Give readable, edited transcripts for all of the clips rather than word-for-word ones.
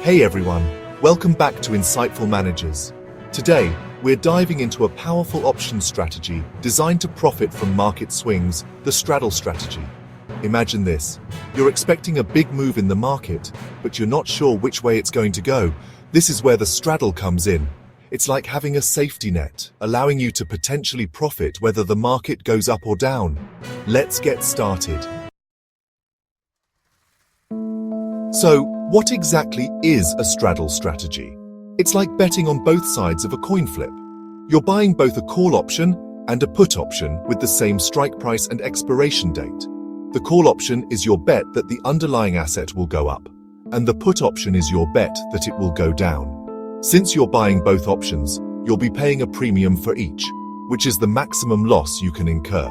Hey everyone, welcome back to Insightful Managers. Today, we're diving into a powerful option strategy designed to profit from market swings, the straddle strategy. Imagine this. You're expecting a big move in the market, but you're not sure which way it's going to go. This is where the straddle comes in. It's like having a safety net, allowing you to potentially profit whether the market goes up or down. Let's get started. So, what exactly is a straddle strategy? It's like betting on both sides of a coin flip. You're buying both a call option and a put option with the same strike price and expiration date. The call option is your bet that the underlying asset will go up, and the put option is your bet that it will go down. Since you're buying both options, you'll be paying a premium for each, which is the maximum loss you can incur.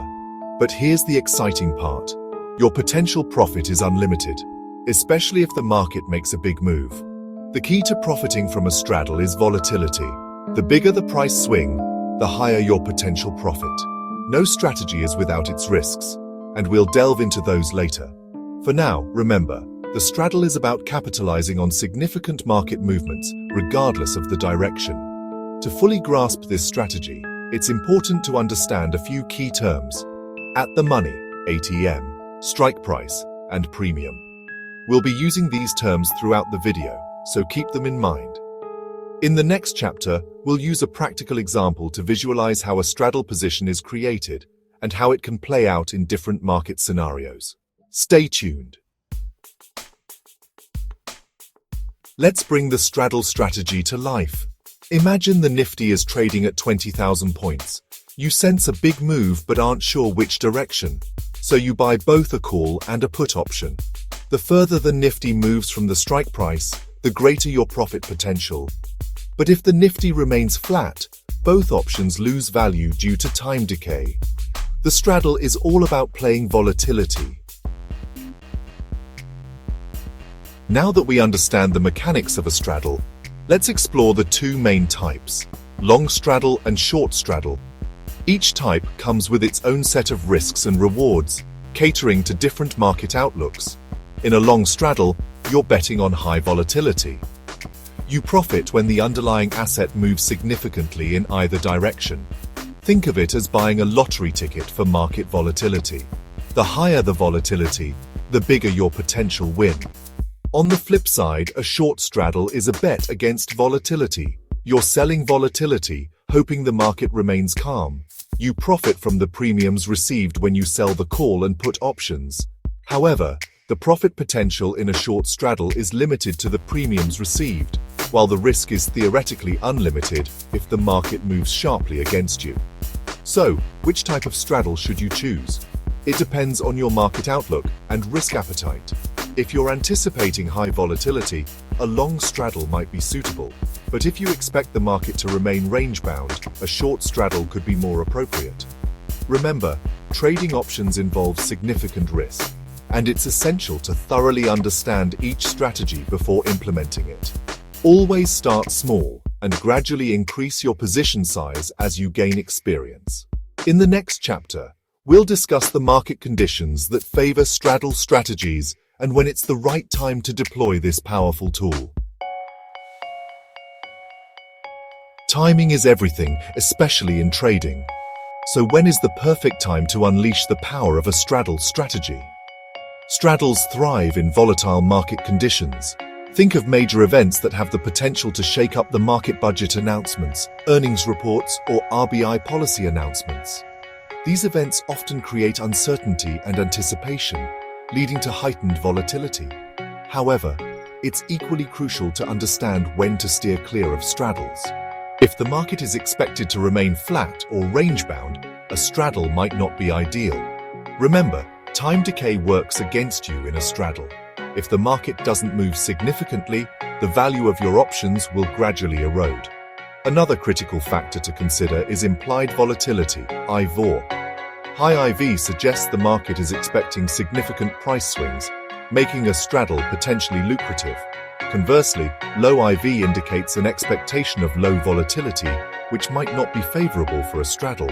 But here's the exciting part. Your potential profit is unlimited, especially if the market makes a big move. The key to profiting from a straddle is volatility. The bigger the price swing, the higher your potential profit. No strategy is without its risks, and we'll delve into those later. For now, remember, the straddle is about capitalizing on significant market movements, regardless of the direction. To fully grasp this strategy, it's important to understand a few key terms: at the money, ATM, strike price, and premium. We'll be using these terms throughout the video, so keep them in mind. In the next chapter, we'll use a practical example to visualize how a straddle position is created and how it can play out in different market scenarios. Stay tuned. Let's bring the straddle strategy to life. Imagine the Nifty is trading at 20,000 points. You sense a big move but aren't sure which direction, so you buy both a call and a put option. The further the Nifty moves from the strike price, the greater your profit potential. But if the Nifty remains flat, both options lose value due to time decay. The straddle is all about playing volatility. Now that we understand the mechanics of a straddle, let's explore the two main types, long straddle and short straddle. Each type comes with its own set of risks and rewards, catering to different market outlooks. In a long straddle, you're betting on high volatility. You profit when the underlying asset moves significantly in either direction. Think of it as buying a lottery ticket for market volatility. The higher the volatility, the bigger your potential win. On the flip side, a short straddle is a bet against volatility. You're selling volatility, hoping the market remains calm. You profit from the premiums received when you sell the call and put options. However, the profit potential in a short straddle is limited to the premiums received, while the risk is theoretically unlimited if the market moves sharply against you. So, which type of straddle should you choose? It depends on your market outlook and risk appetite. If you're anticipating high volatility, a long straddle might be suitable. But if you expect the market to remain range-bound, a short straddle could be more appropriate. Remember, trading options involves significant risk, and it's essential to thoroughly understand each strategy before implementing it. Always start small and gradually increase your position size as you gain experience. In the next chapter, we'll discuss the market conditions that favor straddle strategies and when it's the right time to deploy this powerful tool. Timing is everything, especially in trading. So when is the perfect time to unleash the power of a straddle strategy? Straddles thrive in volatile market conditions. Think of major events that have the potential to shake up the market: budget announcements, earnings reports, or RBI policy announcements. These events often create uncertainty and anticipation, leading to heightened volatility. However, it's equally crucial to understand when to steer clear of straddles. If the market is expected to remain flat or range-bound, a straddle might not be ideal. Remember, time decay works against you in a straddle. If the market doesn't move significantly, the value of your options will gradually erode. Another critical factor to consider is implied volatility, IVOR. High IV suggests the market is expecting significant price swings, making a straddle potentially lucrative. Conversely, low IV indicates an expectation of low volatility, which might not be favorable for a straddle.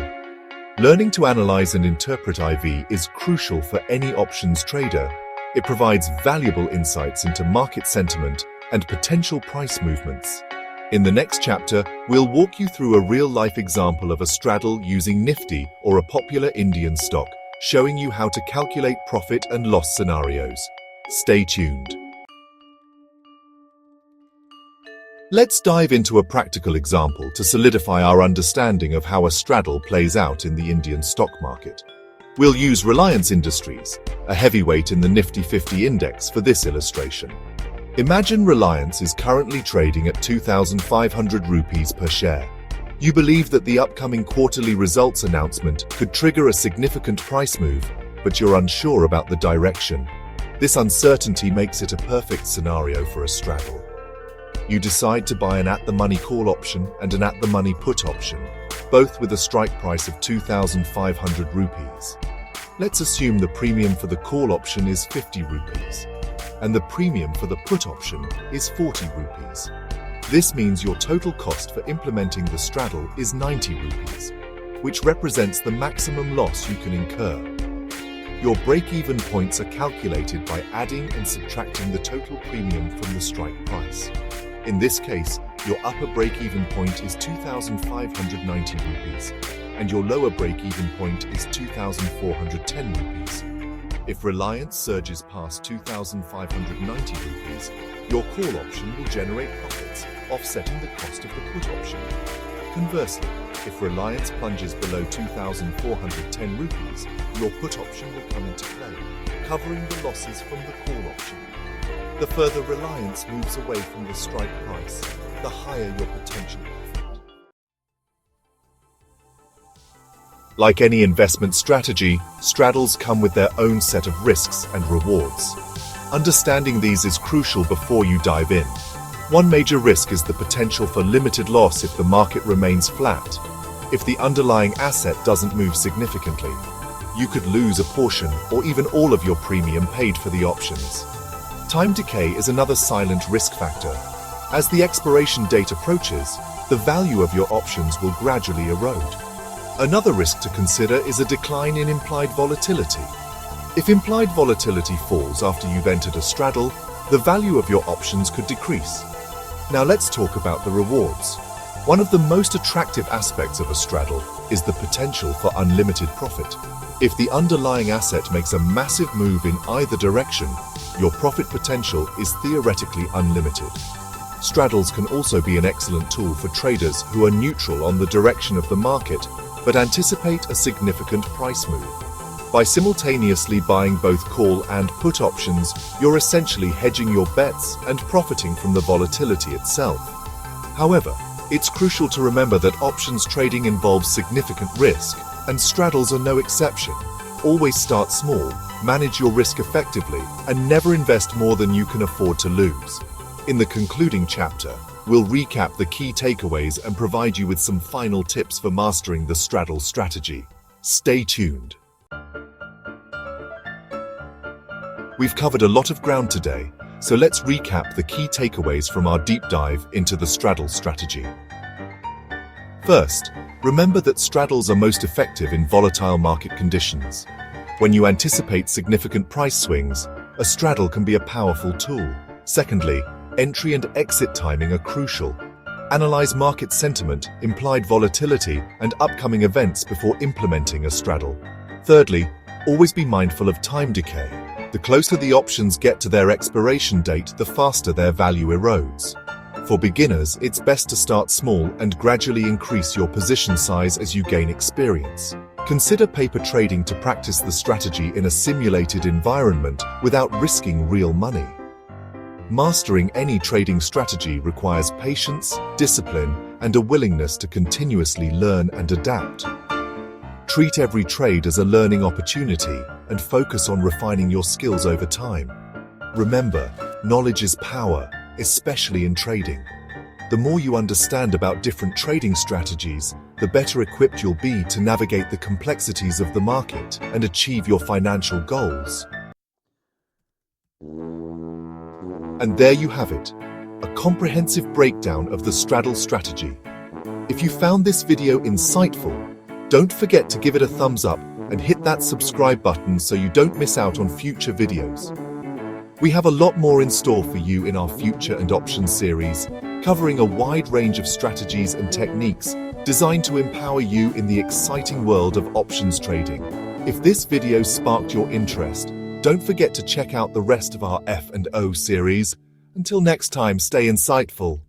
Learning to analyze and interpret IV is crucial for any options trader. It provides valuable insights into market sentiment and potential price movements. In the next chapter, we'll walk you through a real-life example of a straddle using Nifty or a popular Indian stock, showing you how to calculate profit and loss scenarios. Stay tuned. Let's dive into a practical example to solidify our understanding of how a straddle plays out in the Indian stock market. We'll use Reliance Industries, a heavyweight in the Nifty 50 index, for this illustration. Imagine Reliance is currently trading at 2,500 rupees per share. You believe that the upcoming quarterly results announcement could trigger a significant price move, but you're unsure about the direction. This uncertainty makes it a perfect scenario for a straddle. You decide to buy an at-the-money call option and an at-the-money put option, both with a strike price of 2,500 rupees. Let's assume the premium for the call option is 50 rupees, and the premium for the put option is 40 rupees. This means your total cost for implementing the straddle is 90 rupees, which represents the maximum loss you can incur. Your break-even points are calculated by adding and subtracting the total premium from the strike price. In this case, your upper break-even point is 2,590 rupees, and your lower break-even point is 2,410 rupees. If Reliance surges past 2,590 rupees, your call option will generate profits, offsetting the cost of the put option. Conversely, if Reliance plunges below 2,410 rupees, your put option will come into play, covering the losses from the call option. The further Reliance moves away from the strike price, the higher your potential profit. Like any investment strategy, straddles come with their own set of risks and rewards. Understanding these is crucial before you dive in. One major risk is the potential for limited loss if the market remains flat. If the underlying asset doesn't move significantly, you could lose a portion or even all of your premium paid for the options. Time decay is another silent risk factor. As the expiration date approaches, the value of your options will gradually erode. Another risk to consider is a decline in implied volatility. If implied volatility falls after you've entered a straddle, the value of your options could decrease. Now let's talk about the rewards. One of the most attractive aspects of a straddle is the potential for unlimited profit. If the underlying asset makes a massive move in either direction, your profit potential is theoretically unlimited. Straddles can also be an excellent tool for traders who are neutral on the direction of the market but anticipate a significant price move. By simultaneously buying both call and put options, you're essentially hedging your bets and profiting from the volatility itself. However, it's crucial to remember that options trading involves significant risk, and straddles are no exception. Always start small, manage your risk effectively, and never invest more than you can afford to lose. In the concluding chapter, we'll recap the key takeaways and provide you with some final tips for mastering the straddle strategy. Stay tuned. We've covered a lot of ground today, so let's recap the key takeaways from our deep dive into the straddle strategy. First, remember that straddles are most effective in volatile market conditions. When you anticipate significant price swings, a straddle can be a powerful tool. Secondly, entry and exit timing are crucial. Analyze market sentiment, implied volatility, and upcoming events before implementing a straddle. Thirdly, always be mindful of time decay. The closer the options get to their expiration date, the faster their value erodes. For beginners, it's best to start small and gradually increase your position size as you gain experience. Consider paper trading to practice the strategy in a simulated environment without risking real money. Mastering any trading strategy requires patience, discipline, and a willingness to continuously learn and adapt. Treat every trade as a learning opportunity and focus on refining your skills over time. Remember, knowledge is power, especially in trading. The more you understand about different trading strategies, the better equipped you'll be to navigate the complexities of the market and achieve your financial goals. And there you have it, a comprehensive breakdown of the straddle strategy. If you found this video insightful, don't forget to give it a thumbs up and hit that subscribe button so you don't miss out on future videos. We have a lot more in store for you in our Future and Options series, covering a wide range of strategies and techniques designed to empower you in the exciting world of options trading. If this video sparked your interest, don't forget to check out the rest of our F&O series. Until next time, stay insightful.